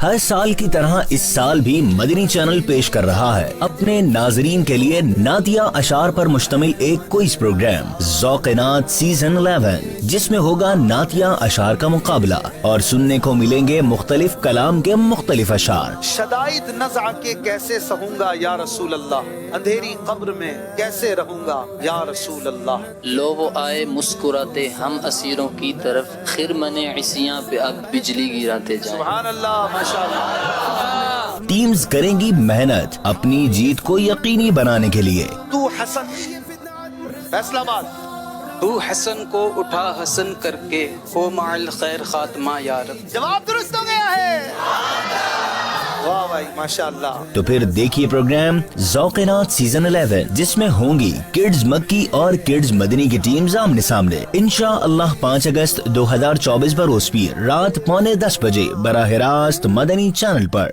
ہر سال کی طرح اس سال بھی مدنی چینل پیش کر رہا ہے اپنے ناظرین کے لیے نعتیہ اشعار پر مشتمل ایک کوئز پروگرام ذوق نعت سیزن 11، جس میں ہوگا نعتیہ اشعار کا مقابلہ اور سننے کو ملیں گے مختلف کلام کے مختلف اشعار۔ شدائد نزع کے کیسے سہوں گا یا رسول اللہ، اندھیری قبر میں کیسے رہوں گا یا رسول اللہ۔ لو وہ آئے مسکراتے ہم اسیروں کی طرف، خرمن عصیاں پہ اب بجلی گراتے جائیں۔ سبحان اللہ، ماشاءاللہ۔ ٹیمز کریں گی محنت اپنی جیت کو یقینی بنانے کے لیے۔ تو حسن فیصلہ باد، تو حسن کو اٹھا حسن کر کے، ہو مع الخیر خاتمہ یا رب۔ جواب درست ہو گیا ہے، واہ بھائی ماشاءاللہ۔ تو پھر دیکھیے پروگرام ذوق نعت سیزن 11، جس میں ہوں گی کڈز مکی اور کڈز مدنی کی ٹیمز آمنے سامنے، انشاءاللہ 5 اگست 2024 بروز پیر رات 9:45 بجے براہ راست مدنی چینل پر۔